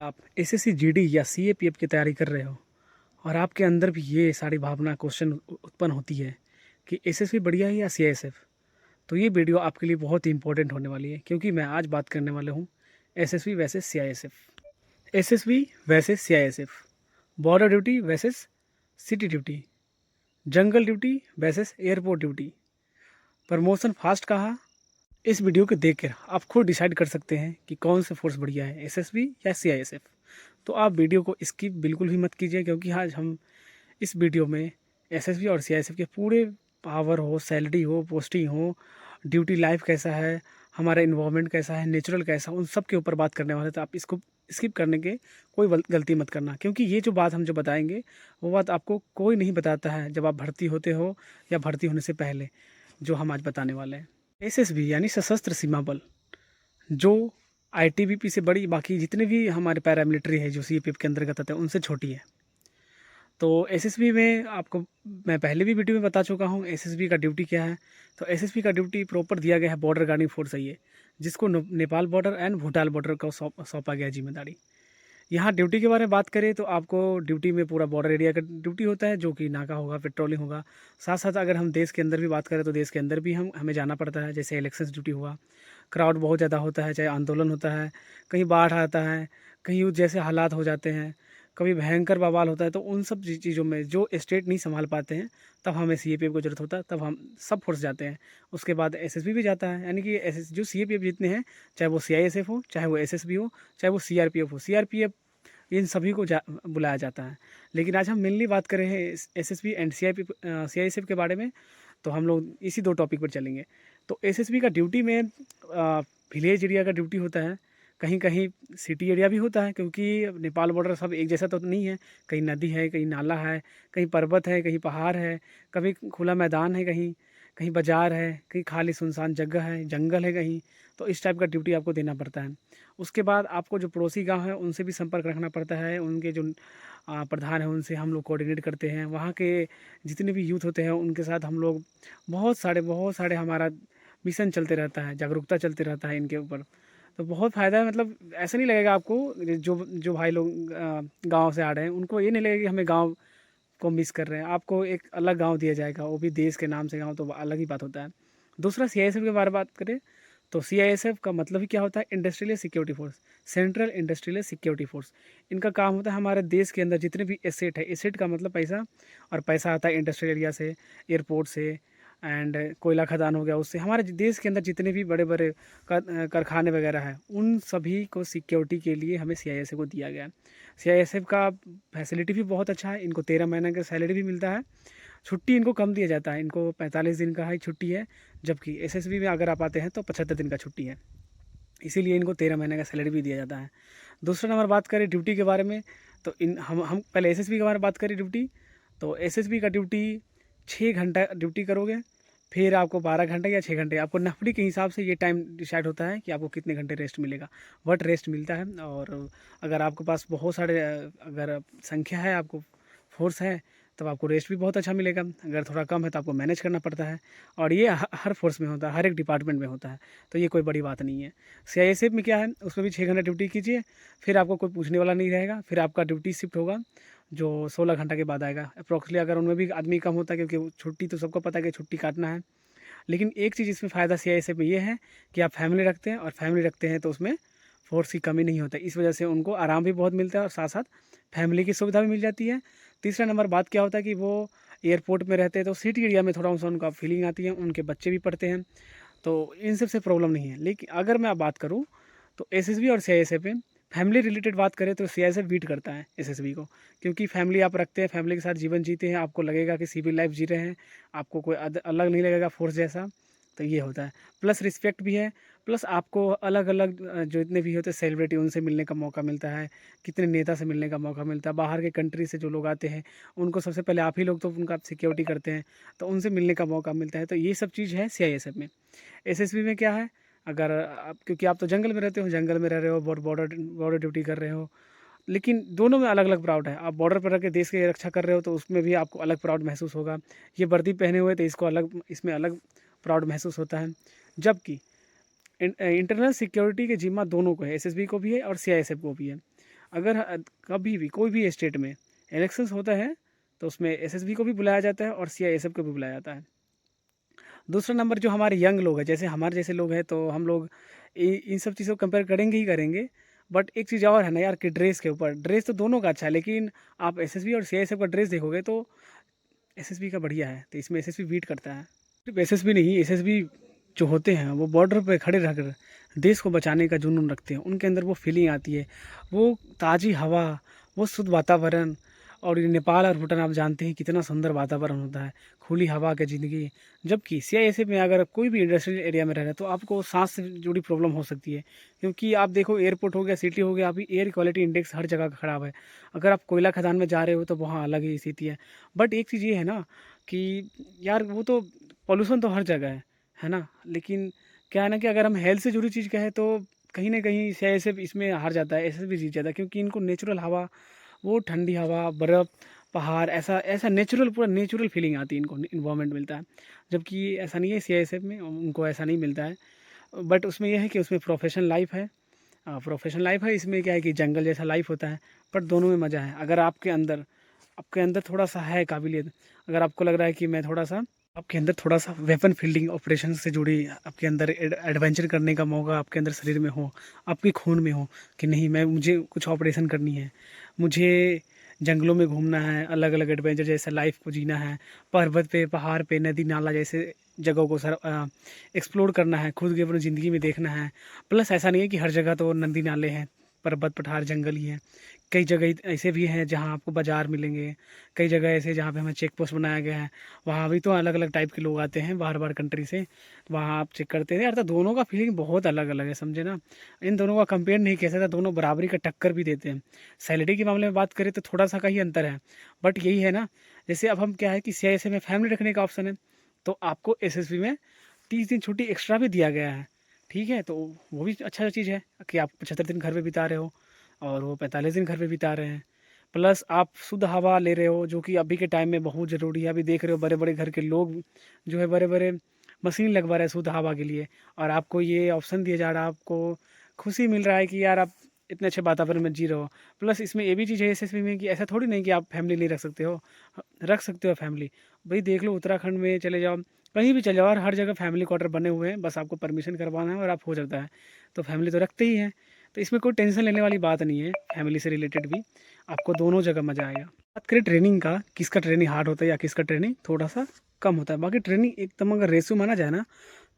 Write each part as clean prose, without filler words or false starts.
आप SSC GD या CAPF की तैयारी कर रहे हो और आपके अंदर भी ये सारी भावना क्वेश्चन उत्पन्न होती है कि एसएसबी बढ़िया है या सीआईएसएफ। तो ये वीडियो आपके लिए बहुत ही इंपॉर्टेंट होने वाली है क्योंकि मैं आज बात करने वाला हूँ SSB versus CISF. SSB versus CISF, border duty versus city duty, जंगल duty versus airport duty, promotion fast कहाँ। इस वीडियो को देखकर आप खुद डिसाइड कर सकते हैं कि कौन सा फोर्स बढ़िया है, एसएसबी या सीआईएसएफ। तो आप वीडियो को स्किप बिल्कुल भी मत कीजिए क्योंकि आज हम इस वीडियो में एसएसबी और सीआईएसएफ के पूरे पावर हो, सैलरी हो, पोस्टिंग हो, ड्यूटी लाइफ कैसा है, हमारा इन्वायरमेंट कैसा है, नेचुरल कैसा, उन सब के ऊपर बात करने वाले। तो आप इसको स्किप करने के कोई गलती मत करना क्योंकि ये जो बात हम जो बताएंगे वो बात आपको कोई नहीं बताता है जब आप भर्ती होते हो या भर्ती होने से पहले, जो हम आज बताने वाले हैं। एसएसबी यानी सशस्त्र सीमा बल, जो आईटीबीपी से बड़ी, बाकी जितने भी हमारे पैरामिलिट्री है जो सीएपीएफ के अंतर्गत आते हैं उनसे छोटी है। तो एसएसबी में आपको मैं पहले भी वीडियो में बता चुका हूँ एसएसबी का ड्यूटी क्या है। तो एसएसबी का ड्यूटी प्रॉपर दिया गया है बॉर्डर गार्डिंग फोर्स है ये, जिसको Nepal border and Bhutan border को सौंपा गया जिम्मेदारी। यहाँ ड्यूटी के बारे में बात करें तो आपको ड्यूटी में पूरा बॉर्डर एरिया का ड्यूटी होता है, जो कि नाका होगा, पेट्रोलिंग होगा। साथ साथ अगर हम देश के अंदर भी बात करें तो देश के अंदर भी हमें जाना पड़ता है। जैसे इलेक्शन ड्यूटी हुआ, क्राउड बहुत ज़्यादा होता है, चाहे आंदोलन होता है, कहीं बाढ़ आता है, कहीं युद्ध जैसे हालात हो जाते हैं, कभी भयंकर बवाल होता है, तो उन सब चीज़ों में जो स्टेट नहीं संभाल पाते हैं तब हमें सीएपीएफ को जरूरत होता है, तब हम सब फोर्स जाते हैं। उसके बाद एसएसबी भी जाता है, यानी कि एस जो सीएपीएफ जितने हैं, चाहे वो सीआईएसएफ हो, चाहे वो एसएसबी हो, चाहे वो सीआरपीएफ हो, सीआरपीएफ, इन सभी को बुलाया जाता है। लेकिन आज हम मेनली बात कर रहे हैं एसएसबी एंड सीआईएसएफ के बारे में, तो हम लोग इसी दो टॉपिक पर चलेंगे। तो एसएसबी का ड्यूटी में विलेज एरिया का ड्यूटी होता है, कहीं कहीं सिटी एरिया भी होता है क्योंकि नेपाल बॉर्डर सब एक जैसा तो नहीं है। कहीं नदी है, कहीं नाला है, कहीं पर्वत है, कहीं पहाड़ है, कभी खुला मैदान है, कहीं कहीं बाजार है, कहीं खाली सुनसान जगह है, जंगल है कहीं। तो इस टाइप का ड्यूटी आपको देना पड़ता है। उसके बाद आपको जो पड़ोसी गांव है उनसे भी संपर्क रखना पड़ता है। उनके जो प्रधान है उनसे हम लोग कोऑर्डिनेट करते हैं। वहाँ के जितने भी यूथ होते हैं उनके साथ हम लोग बहुत सारे हमारा मिशन चलते रहता है, जागरूकता चलते रहता है इनके ऊपर। तो बहुत फ़ायदा है, मतलब ऐसा नहीं लगेगा आपको, जो जो भाई लोग गांव से आ रहे हैं उनको ये नहीं लगेगा कि हमें गांव को मिस कर रहे हैं। आपको एक अलग गांव दिया जाएगा, वो भी देश के नाम से गांव, तो अलग ही बात होता है। दूसरा सीआईएसएफ के बारे में बात करें तो सीआईएसएफ का मतलब ही क्या होता है, industrial security force, central industrial security force. इनका काम होता है हमारे देश के अंदर जितने भी एसेट है, एसेट का मतलब पैसा, और पैसा आता है इंडस्ट्रियल एरिया से, एयरपोर्ट से, एंड कोयला खदान हो गया, उससे हमारे देश के अंदर जितने भी बड़े बड़े कारखाने वगैरह हैं उन सभी को सिक्योरिटी के लिए हमें सीआईएसएफ को दिया गया है। सीआईएसएफ का फैसिलिटी भी बहुत अच्छा है, इनको 13 महीने का सैलरी भी मिलता है। छुट्टी इनको कम दिया जाता है, इनको 45 दिन का ही छुट्टी है, जबकि एसएसबी में अगर आप आते हैं तो 75 दिन का छुट्टी है। इसीलिए इनको 13 महीने का सैलरी भी दिया जाता है। दूसरा नंबर बात करें ड्यूटी के बारे में, तो इन हम पहले एसएसबी के बारे में बात करें ड्यूटी। तो एसएसबी का ड्यूटी 6 घंटा ड्यूटी करोगे, फिर आपको 12 घंटे या 6 घंटे, आपको नफरी के हिसाब से ये टाइम डिसाइड होता है कि आपको कितने घंटे रेस्ट मिलेगा, बट रेस्ट मिलता है। और अगर आपके पास बहुत सारे अगर संख्या है, आपको फोर्स है, तब आपको रेस्ट भी बहुत अच्छा मिलेगा। अगर थोड़ा कम है तो आपको मैनेज करना पड़ता है, और ये हर फोर्स में होता है, हर एक डिपार्टमेंट में होता है, तो ये कोई बड़ी बात नहीं है। सीआईएसएफ में क्या है, उसमें भी 6 घंटा ड्यूटी कीजिए, फिर आपको कोई पूछने वाला नहीं रहेगा, फिर आपका ड्यूटी शिफ्ट होगा जो 16 घंटा के बाद आएगा अप्रोक्सली। अगर उनमें भी आदमी कम होता है क्योंकि छुट्टी तो सबको पता है कि छुट्टी काटना है। लेकिन एक चीज़ इसमें फ़ायदा सीआईएसएफ में ये है कि आप फैमिली रखते हैं, और फैमिली रखते हैं तो उसमें फोर्स की कमी नहीं होता, इस वजह से उनको आराम भी बहुत मिलता है और साथ साथ फैमिली की सुविधा भी मिल जाती है। तीसरा नंबर बात क्या होता है कि वो एयरपोर्ट में रहते हैं तो सिटी एरिया में थोड़ा सा उनका फीलिंग आती है, उनके बच्चे भी पढ़ते हैं, तो इन सब से प्रॉब्लम नहीं है। लेकिन अगर मैं बात करूँ तो एसएसबी और सीआईएसएफ में फैमिली रिलेटेड बात करें तो सीआईएसएफ बीट करता है एसएसबी को, क्योंकि फैमिली आप रखते हैं, फैमिली के साथ जीवन जीते हैं, आपको लगेगा कि सिविल लाइफ जी रहे हैं, आपको कोई अलग नहीं लगेगा फोर्स जैसा। तो ये होता है, प्लस रिस्पेक्ट भी है, प्लस आपको अलग अलग जो इतने भी होते हैं सेलिब्रिटी, उनसे मिलने का मौका मिलता है, कितने नेता से मिलने का मौका मिलता है, बाहर के कंट्री से जो लोग आते हैं उनको सबसे पहले आप ही लोग तो उनका सिक्योरिटी करते हैं, तो उनसे मिलने का मौका मिलता है। तो ये सब चीज़ है सीआईएसएफ में। एसएसबी में क्या है, अगर आप, क्योंकि आप तो जंगल में रहते हो, जंगल में रह रहे हो, बॉर्डर बॉर्डर ड्यूटी कर रहे हो, लेकिन दोनों में अलग अलग प्राउड है। आप बॉर्डर पर रह के देश की रक्षा कर रहे हो तो उसमें भी आपको अलग प्राउड महसूस होगा। ये वर्दी पहने हुए तो इसको अलग, इसमें अलग प्राउड महसूस होता है। जबकि इंटरनल सिक्योरिटी के जिम्मा दोनों को है, एसएसबी को भी है और सीआईएसएफ को भी है। अगर कभी भी कोई भी स्टेट में इलेक्शंस होता है तो उसमें एसएसबी को भी बुलाया जाता है और सीआईएसएफ को भी बुलाया जाता है। दूसरा नंबर जो हमारे यंग लोग हैं, जैसे हमारे जैसे लोग हैं, तो हम लोग इन सब चीज़ों को कंपेयर करेंगे ही करेंगे। बट एक चीज़ और है ना यार कि ड्रेस के ऊपर, ड्रेस तो दोनों का अच्छा है, लेकिन आप एसएसबी और सीआईएसएफ का ड्रेस देखोगे तो एसएसबी का बढ़िया है, तो इसमें एसएसबी बीट करता है। सिर्फ एसएसबी नहीं, एसएसबी जो होते हैं वो बॉर्डर पे खड़े रहकर देश को बचाने का जुनून रखते हैं। उनके अंदर वो फीलिंग आती है, वो ताज़ी हवा, वो शुद्ध वातावरण। और ये नेपाल और भूटान आप जानते हैं कितना सुंदर वातावरण होता है, खुली हवा की ज़िंदगी। जबकि सीआईएसएफ में अगर कोई भी इंडस्ट्रियल एरिया में रह रहे हैं तो आपको सांस से जुड़ी प्रॉब्लम हो सकती है, क्योंकि आप देखो एयरपोर्ट हो गया, सिटी हो गया, अभी एयर क्वालिटी इंडेक्स हर जगह का खराब है। अगर आप कोयला खदान में जा रहे हो तो वहाँ अलग ही स्थिति है। बट एक चीज़ ये है ना कि यार वो तो पॉल्यूशन तो हर जगह है ना। लेकिन क्या है ना कि अगर हम हेल्थ से जुड़ी चीज़ कहें तो कहीं ना कहीं सीआईएसएफ इसमें हार जाता है, एसएसबी जीत जाता है, क्योंकि इनको नेचुरल हवा, वो ठंडी हवा, बर्फ़, पहाड़, ऐसा ऐसा नेचुरल, पूरा नेचुरल फीलिंग आती है इनको, इन्वायरमेंट मिलता है। जबकि ऐसा नहीं है सीआईएसएफ में, उनको ऐसा नहीं मिलता है। बट उसमें यह है कि उसमें प्रोफेशनल लाइफ है। प्रोफेशनल लाइफ है, इसमें क्या है कि जंगल जैसा लाइफ होता है। बट दोनों में मज़ा है। अगर आपके अंदर थोड़ा सा है काबिलियत, अगर आपको लग रहा है कि मैं थोड़ा सा, आपके अंदर थोड़ा सा वेपन फील्डिंग ऑपरेशन से जुड़ी, आपके अंदर एडवेंचर करने का मौका आपके अंदर शरीर में हो, आपके खून में हो कि नहीं मुझे कुछ ऑपरेशन करनी है, मुझे जंगलों में घूमना है, अलग अलग एडवेंचर जैसा लाइफ को जीना है, पर्वत पे, पहाड़ पे, नदी नाला जैसे जगहों को एक्सप्लोर करना है, खुद की अपनी ज़िंदगी में देखना है। प्लस ऐसा नहीं है कि हर जगह तो नदी नाले हैं, पर्वत पठार जंगल ही हैं। कई जगह ऐसे भी हैं जहाँ आपको बाज़ार मिलेंगे, कई जगह ऐसे जहाँ पे हमें चेक पोस्ट बनाया गया है, वहाँ भी तो अलग अलग टाइप के लोग आते हैं बाहर बाहर कंट्री से, वहाँ आप चेक करते हैं यार। तो दोनों का फीलिंग बहुत अलग अलग है, समझे ना। इन दोनों का कंपेयर नहीं किया सकता, दोनों बराबरी का टक्कर भी देते हैं। सैलरी के मामले में बात करें तो थोड़ा सा का ही अंतर है, बट यही है ना। जैसे अब हम क्या है कि सीआईएसएफ में फैमिली रखने का ऑप्शन है, तो आपको एसएसबी में 30 दिन छुट्टी एक्स्ट्रा भी दिया गया है। ठीक है, तो वो भी अच्छा चीज़ है कि आप 75 दिन घर पे बिता रहे हो और वो 45 दिन घर पे बिता रहे हैं। प्लस आप शुद्ध हवा ले रहे हो, जो कि अभी के टाइम में बहुत ज़रूरी है। अभी देख रहे हो बड़े बड़े घर के लोग जो है बड़े बड़े मशीन लगवा रहे हैं शुद्ध हवा के लिए, और आपको ये ऑप्शन दिया जा रहा है, आपको खुशी मिल रहा है कि यार आप इतने अच्छे वातावरण में जी रहे हो। प्लस इसमें ये भी चीज़ है एसएसबी में कि ऐसा थोड़ी नहीं कि आप फैमिली नहीं रख सकते हो, रख सकते हो फैमिली। भाई देख लो, उत्तराखंड में चले जाओ, कहीं भी चले जाओ, और हर जगह फैमिली क्वार्टर बने हुए हैं, बस आपको परमिशन करवाना है और आप हो जाता है। तो फैमिली तो रखते ही हैं, तो इसमें कोई टेंशन लेने वाली बात नहीं है। फैमिली से रिलेटेड भी आपको दोनों जगह मज़ा आएगा। बात करें ट्रेनिंग का, किसका ट्रेनिंग हार्ड होता है या किसका ट्रेनिंग थोड़ा सा कम होता है, बाकी ट्रेनिंग एकदम अगर रेशो माना जाए ना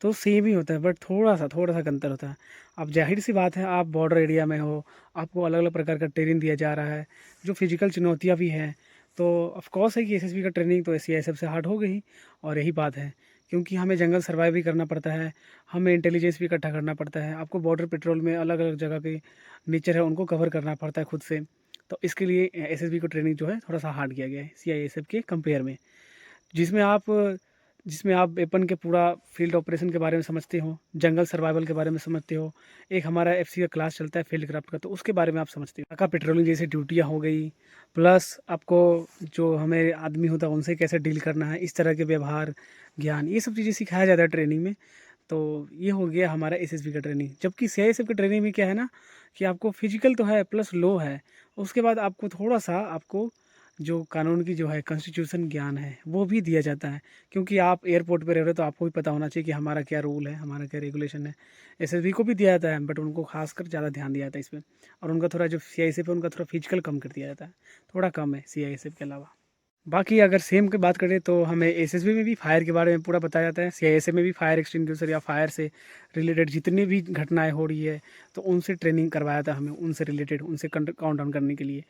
तो सेम ही होता है, बट थोड़ा सा अंतर होता है। अब जाहिर सी बात है, आप बॉर्डर एरिया में हो, आपको अलग अलग प्रकार का ट्रेनिंग दिया जा रहा है, जो फिजिकल चुनौतियाँ भी हैं। तो ऑफकोर्स है कि एसएसबी का ट्रेनिंग तो सीआईएसएफ से हार्ड हो गई, और यही बात है, क्योंकि हमें जंगल सर्वाइव भी करना पड़ता है, हमें इंटेलिजेंस भी इकट्ठा करना पड़ता है, आपको बॉर्डर पेट्रोल में अलग अलग जगह के नेचर है उनको कवर करना पड़ता है खुद से। तो इसके लिए एसएसबी को ट्रेनिंग जो है थोड़ा सा हार्ड किया गया है सीआईएसएफ के कंपेयर में, जिसमें आप जिसमें आप वेपन के पूरा फील्ड ऑपरेशन के बारे में समझते हो, जंगल सर्वाइवल के बारे में समझते हो। एक हमारा एफसी का क्लास चलता है फील्ड क्राफ्ट का, तो उसके बारे में आप समझते हो। का पेट्रोलिंग जैसी ड्यूटियाँ हो गई, प्लस आपको जो हमें आदमी होता है उनसे कैसे डील करना है, इस तरह के व्यवहार ज्ञान, ये सब चीज़ें सिखाया जाता है ट्रेनिंग में। तो ये हो गया हमारा एसएसबी का ट्रेनिंग। जबकि सीआईएसएफ की ट्रेनिंग में क्या है ना कि आपको फिजिकल तो है प्लस लो है, उसके बाद आपको थोड़ा सा आपको जो कानून की जो है कॉन्स्टिट्यूशन ज्ञान है वो भी दिया जाता है, क्योंकि आप एयरपोर्ट पे रह रहे हो तो आपको भी पता होना चाहिए कि हमारा क्या रूल है, हमारा क्या रेगुलेशन है। एसएसबी को भी दिया जाता है, बट उनको खासकर ज़्यादा ध्यान दिया जाता है इस पर। और उनका थोड़ा जो सीआईएसएफ है उनका थोड़ा फिजिकल कम कर दिया जाता है, थोड़ा कम है सीआईएसएफ के अलावा। बाकी अगर सेम की बात करें तो हमें एसएसबी में भी फायर के बारे में पूरा बताया जाता है, सीआईएसएफ में भी फायर एक्सटिंग्विशर या फायर से रिलेटेड जितनी भी घटनाएं हो रही है तो उनसे ट्रेनिंग करवाया था हमें, उनसे रिलेटेड, उनसे काउंट डाउन करने के लिए।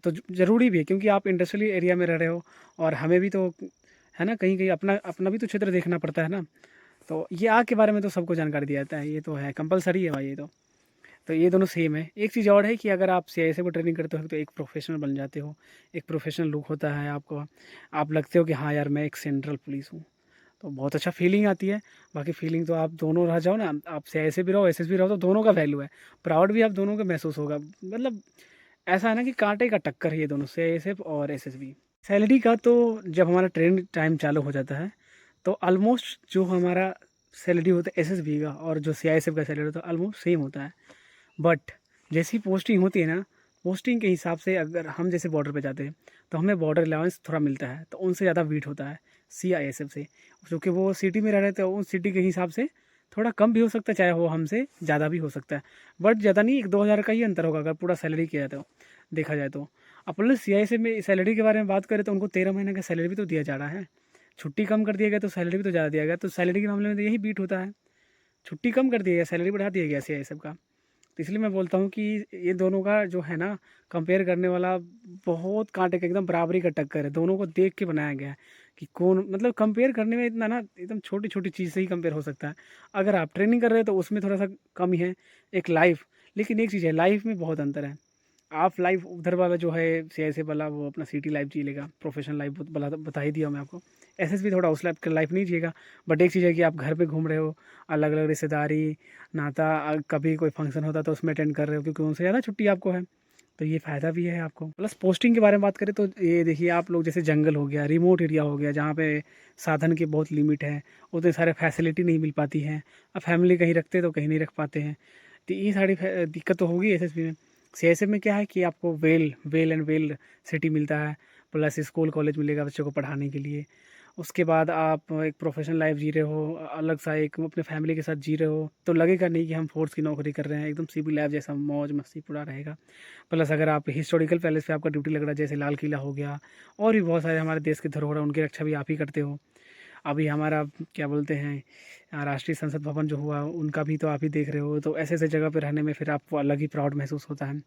तो ज़रूरी भी है, क्योंकि आप इंडस्ट्रियल एरिया में रह रहे हो और हमें भी तो है ना, कहीं कहीं अपना अपना भी तो क्षेत्र देखना पड़ता है ना। तो ये आग के बारे में तो सबको जानकारी दिया जाता है, ये तो है कंपलसरी है भाई ये तो ये दोनों सेम है। एक चीज़ और है कि अगर आप सीआईएसएफ को ट्रेनिंग करते हो तो एक प्रोफेशनल बन जाते हो, एक प्रोफेशनल लुक होता है आपको, आप लगते हो कि हाँ यार मैं एक सेंट्रल पुलिस हूँ, तो बहुत अच्छा फीलिंग आती है। बाकी फीलिंग तो आप दोनों रह जाओ ना, आप सीआईएसएफ भी रहो एसएस भी रहो, तो दोनों का वैल्यू है, प्राउड भी आप दोनों का महसूस होगा। मतलब ऐसा है ना कि कांटे का टक्कर है ये दोनों, सीआईएसएफ और एसएसबी। सैलरी का तो जब हमारा ट्रेनिंग टाइम चालू हो जाता है तो ऑलमोस्ट जो हमारा सैलरी होता है एसएसबी का और जो सीआईएसएफ का सैलरी होता है ऑलमोस्ट सेम होता है। बट जैसी पोस्टिंग होती है ना पोस्टिंग के हिसाब से अगर हम जैसे बॉर्डर पे जाते हैं तो हमें बॉर्डर अलाउंस थोड़ा मिलता है, तो उनसे ज़्यादा वेट होता है CISF से, क्योंकि वो सिटी में रह रहे थे, उस सिटी के हिसाब से थोड़ा कम भी हो सकता है, चाहे वो हमसे ज़्यादा भी हो सकता है, बट ज़्यादा नहीं, 1-2 हज़ार का ही अंतर होगा अगर पूरा सैलरी किया जाए तो, देखा जाए तो। अब प्लस CISF में सैलरी के बारे में बात करें तो उनको 13 महीने का सैलरी भी तो दिया जा रहा है, छुट्टी कम कर दिया गया तो सैलरी भी तो ज़्यादा दिया गया, तो सैलरी के मामले में तो यही बीट होता है, छुट्टी कम कर दिया गया, सैलरी बढ़ा दिया गया CISF का। तो इसलिए मैं बोलता हूँ कि ये दोनों का जो है ना, कंपेयर करने वाला बहुत कांटे का एकदम बराबरी का टक्कर है, दोनों को देख के बनाया गया है कि कौन, मतलब कंपेयर करने में इतना ना एकदम छोटी छोटी चीज़ से ही कंपेयर हो सकता है। अगर आप ट्रेनिंग कर रहे हैं तो उसमें थोड़ा सा कम ही है, एक लाइफ, लेकिन एक चीज़ है, लाइफ में बहुत अंतर है। आप लाइफ उधर वाला जो है CISF वाला वो अपना सिटी लाइफ जी लेगा, प्रोफेशनल लाइफ बता ही दिया मैं आपको। SSB थोड़ा उस लाइफ का लाइफ नहीं जिएगा, बट एक चीज़ है कि आप घर पे घूम रहे हो, अलग अलग रिश्तेदारी नाता, कभी कोई फंक्शन होता है तो उसमें अटेंड कर रहे हो, क्योंकि उनसे ज़्यादा छुट्टी आपको है, तो ये फ़ायदा भी है आपको। प्लस पोस्टिंग के बारे में बात करें तो ये देखिए, आप लोग जैसे जंगल हो गया, रिमोट एरिया हो गया, जहाँ पे साधन की बहुत लिमिट है, उतने सारे फैसिलिटी नहीं मिल पाती हैं, अब फैमिली कहीं रखते तो कहीं नहीं रख पाते हैं, तो ये सारी दिक्कत तो होगी SSB में। CISF में क्या है कि आपको वेल एंड वेल सिटी मिलता है, प्लस स्कूल कॉलेज मिलेगा बच्चों को पढ़ाने के लिए। उसके बाद आप एक प्रोफेशनल लाइफ जी रहे हो, अलग सा एक अपने फैमिली के साथ जी रहे हो, तो लगेगा नहीं कि हम फोर्स की नौकरी कर रहे हैं, एकदम सिविल लाइफ जैसा मौज मस्ती पूरा रहेगा। प्लस अगर आप हिस्टोरिकल पैलेस पे आपका ड्यूटी लग रहा है, जैसे लाल किला हो गया, और भी बहुत सारे हमारे देश के धरोहर हैं, उनकी रक्षा भी आप ही करते हो। अभी हमारा क्या बोलते हैं, राष्ट्रीय संसद भवन जो हुआ उनका भी तो आप ही देख रहे हो, तो ऐसे ऐसे जगह पे रहने में फिर आपको अलग ही प्राउड महसूस होता है।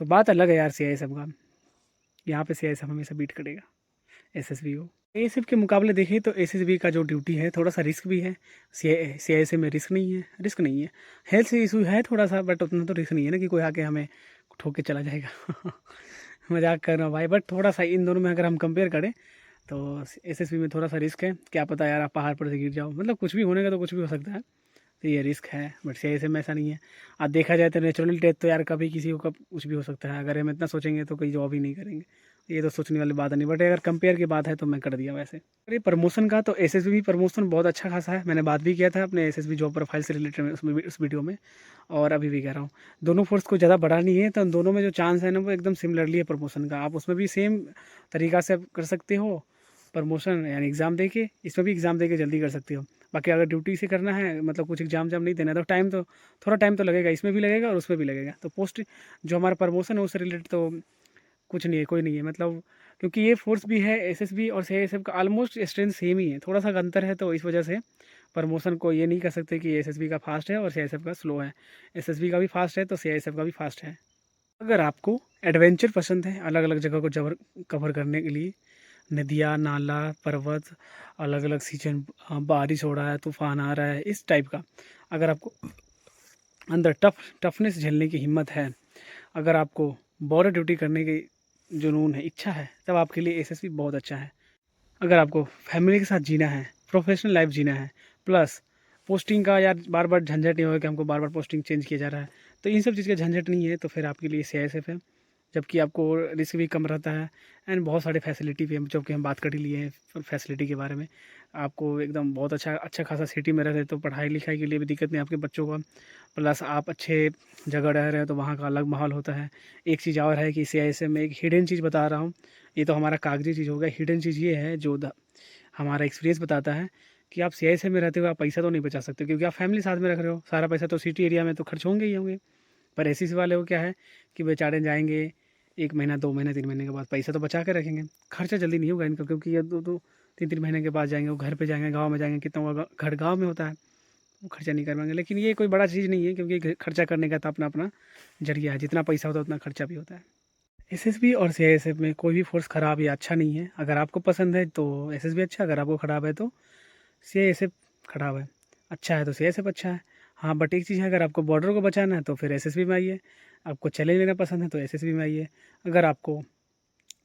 तो बात अलग है यार CISF का, यहाँ पे CISF हमेशा बीट करेगा SSB को। ASF के मुकाबले देखें तो SSB का जो ड्यूटी है थोड़ा सा रिस्क भी है, CISF में रिस्क नहीं है, हेल्थ इशू है थोड़ा सा, बट उतना तो रिस्क नहीं है ना कि कोई आके हमें ठोक के चला जाएगा मजाक कर रहा हूँ भाई, बट थोड़ा सा इन दोनों में अगर हम कंपेयर करें तो SSB में थोड़ा सा रिस्क है, क्या पता यार आप पहाड़ पर से गिर जाओ, मतलब कुछ भी होने का तो कुछ भी हो सकता है, तो ये रिस्क है, बट CISF में ऐसा नहीं है। अब देखा जाए तो नेचुरल डेथ तो यार कभी किसी को कब कुछ भी हो सकता है, अगर हम इतना सोचेंगे तो कोई जॉब ही नहीं करेंगे, ये तो सोचने वाली बात नहीं, बट अगर कंपेयर की बात है तो मैं कर दिया वैसे। अरे प्रमोशन का तो SSB भी प्रमोशन बहुत अच्छा खासा है, मैंने बात भी किया था अपने SSB जॉब प्रोफाइल से रिलेटेड में उसमें भी, उस वीडियो में, और अभी भी कह रहा हूँ, दोनों फोर्स को ज़्यादा बड़ा नहीं है, तो दोनों में जो चांस है ना वो एकदम सिमिलरली है प्रमोशन का, आप उसमें भी सेम तरीका से कर सकते हो प्रमोशन, यानी एग्ज़ाम दे के, इसमें भी एग्ज़ाम दे के जल्दी कर सकते हो। बाकी अगर ड्यूटी से करना है, मतलब कुछ एग्जाम नहीं देना है, तो थोड़ा टाइम तो लगेगा, इसमें भी लगेगा और उसमें भी लगेगा। तो पोस्ट जो हमारा प्रमोशन है उससे रिलेटेड तो कुछ नहीं है, कोई नहीं है, मतलब क्योंकि ये फोर्स भी है SSB और CISF का ऑलमोस्ट स्ट्रेंथ सेम ही है, थोड़ा सा अंतर है, तो इस वजह से प्रमोशन को ये नहीं कर सकते कि SSB का फास्ट है और CISF का स्लो है। SSB का भी फास्ट है तो CISF का भी फास्ट है। अगर आपको एडवेंचर पसंद है, अलग अलग जगह को कवर करने के लिए, नदियाँ, नाला, पर्वत, अलग अलग सीजन, बारिश हो रहा है, तूफान आ रहा है, इस टाइप का, अगर आपको अंदर टफनेस झेलने की हिम्मत है, अगर आपको बॉर्डर ड्यूटी करने की जुनून है, इच्छा है, तब आपके लिए SSB बहुत अच्छा है। अगर आपको फैमिली के साथ जीना है, प्रोफेशनल लाइफ जीना है, प्लस पोस्टिंग का यार बार बार झंझट नहीं होगा कि हमको बार बार पोस्टिंग चेंज किया जा रहा है, तो इन सब चीज़ का झंझट नहीं है, तो फिर आपके लिए CISF है, जबकि आपको रिस्क भी कम रहता है, एंड बहुत सारे फैसिलिटी भी हैं, जबकि हम बात कर ही लिए हैं फैसिलिटी के बारे में। आपको एकदम बहुत अच्छा खासा सिटी में रहते तो पढ़ाई लिखाई के लिए भी दिक्कत नहीं आपके बच्चों का, प्लस आप अच्छे जगह रह रहे हैं तो वहाँ का अलग माहौल होता है। एक चीज़ और है कि CISF में एक हिडन चीज़ बता रहा हूँ, ये तो हमारा कागजी चीज़ हो गया, हिडन चीज़ ये है जो हमारा एक्सपीरियंस बताता है कि आप CISF में रहते हुए आप पैसा तो नहीं बचा सकते, क्योंकि आप फैमिली साथ में रख रहे हो, सारा पैसा तो सिटी एरिया में तो खर्च होंगे ही होंगे। पर SSC वाले को क्या है कि बेचारे जाएंगे 1 महीना 2 महीने 3 महीने के बाद पैसा तो बचा के रखेंगे, खर्चा जल्दी नहीं होगा इनका, क्योंकि ये 2-3 महीने के बाद जाएंगे, वो घर पे जाएंगे, गाँव में जाएंगे, कितना घर गाँव में होता है, वो खर्चा नहीं कर पाएंगे। लेकिन ये कोई बड़ा चीज़ नहीं है, क्योंकि खर्चा करने का तो अपना अपना जरिया है, जितना पैसा होता है उतना खर्चा भी होता है। SSB और CISF में कोई भी फोर्स ख़राब या अच्छा नहीं है, अगर आपको पसंद है तो SSB अच्छा, अगर आपको ख़राब है तो CISF ख़राब है, अच्छा है तो CISF अच्छा है। हाँ, बट एक चीज़ है, अगर आपको बॉर्डर को बचाना है तो फिर SSB में आइए, आपको चैलेंज लेना पसंद है तो SSB में आइए, अगर आपको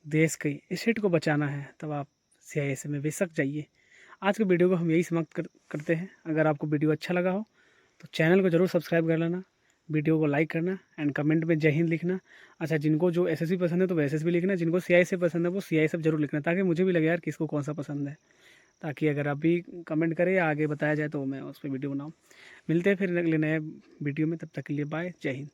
देश के स्टेट को बचाना है तब आप CISF में बेशक जाइए। आज के वीडियो को हम यही समाप्त करते हैं। अगर आपको वीडियो अच्छा लगा हो तो चैनल को ज़रूर सब्सक्राइब कर लेना, वीडियो को लाइक करना, एंड कमेंट में जय हिंद लिखना। अच्छा, जिनको जो SSB पसंद है तो वो SSB लिखना, जिनको CISF पसंद है वो CISF जरूर लिखना, ताकि मुझे भी लगे यार किसको कौन सा पसंद है, ताकि अगर आप भी कमेंट करें या आगे बताया जाए तो मैं उस पर वीडियो बनाऊँ। मिलते हैं फिर अगले नए वीडियो में, तब तक के लिए बाय, जय हिंद।